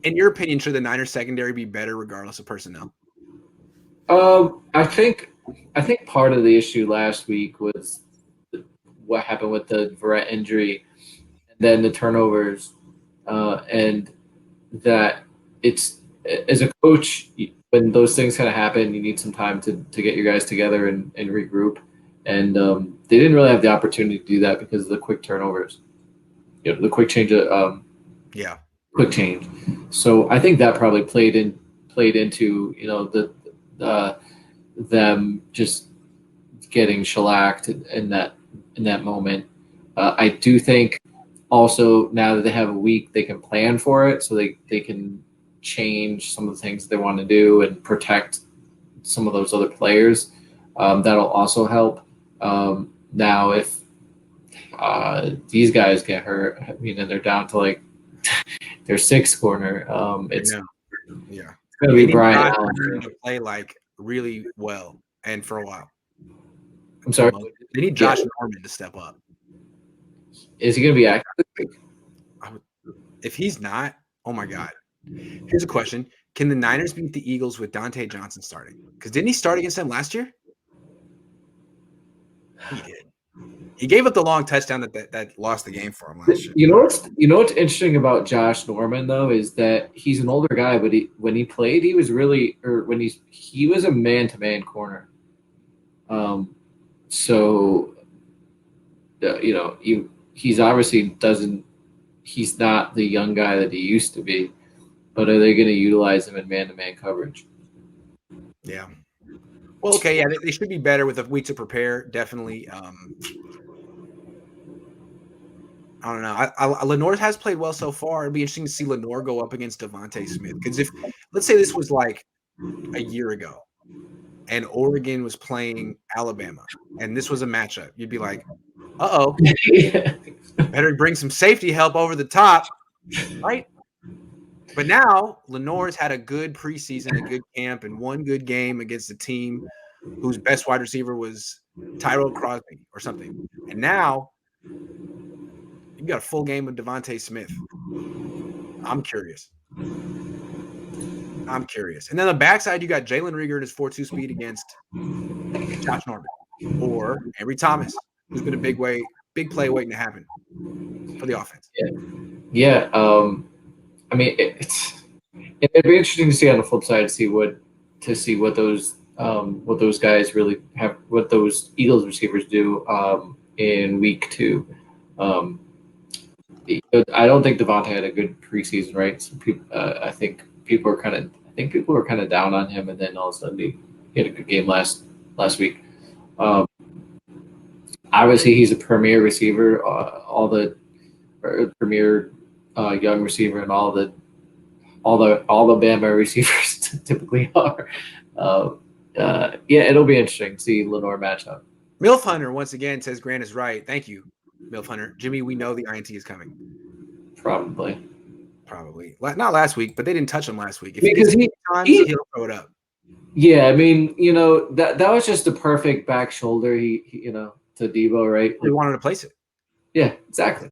In your opinion, should the Niners secondary be better regardless of personnel? I think part of the issue last week was what happened with the Verrett injury, and then the turnovers, and that it's as a coach when those things kind of happen, you need some time to get your guys together and regroup. And they didn't really have the opportunity to do that because of the quick turnovers, the quick change of Yeah. quick change. So I think that probably played into them just getting shellacked in that moment. I do think also now that they have a week, they can plan for it, so they can change some of the things they want to do and protect some of those other players. That'll also help. Now, if these guys get hurt, I mean, and they're down to like their sixth corner, it's yeah. going to be Brian Allen to play like really well and for a while. I'm sorry. They need Josh Norman to step up. Is he going to be active? If he's not, oh my God. Here's a question. Can the Niners beat the Eagles with Dante Johnston starting? Because didn't he start against them last year? He did. He gave up the long touchdown that lost the game for him last year. You know what's interesting about Josh Norman though is that he's an older guy, but when he played, he was really, or when he was a man-to-man corner. So he's obviously he's not the young guy that he used to be, but are they going to utilize him in man-to-man coverage? Yeah. Well, okay, yeah, they should be better with a week to prepare, definitely. I don't know. Lenore has played well so far. It'd be interesting to see Lenore go up against Devontae Smith. Because if, let's say this was like a year ago and Oregon was playing Alabama and this was a matchup, you'd be like, uh-oh, better bring some safety help over the top, right? But now Lenore's had a good preseason, a good camp, and one good game against a team whose best wide receiver was Tyrell Crosby or something. And now you've got a full game of Devontae Smith. I'm curious. And then on the backside, you got Jalen Rieger at his 4.2 speed against Josh Norman or Henry Thomas, who's been a big play waiting to happen for the offense. Yeah. I mean, it'd be interesting to see on the flip side to see what those guys really have, what those Eagles receivers do in week 2. I don't think Devontae had a good preseason, right? So I think people were kind of down on him, and then all of a sudden he had a good game last week. Obviously, he's a premier receiver, premier young receiver, and all the Bama receivers typically are. It'll be interesting to see Lenore match up. Milf Hunter once again says Grant is right. Thank you, Milf Hunter. Jimmy, we know the INT is coming. Probably. Not last week, but they didn't touch him last week. If because he'll throw it up. Yeah, I mean, that was just a perfect back shoulder. He to Debo, right? He wanted to place it. Yeah, exactly.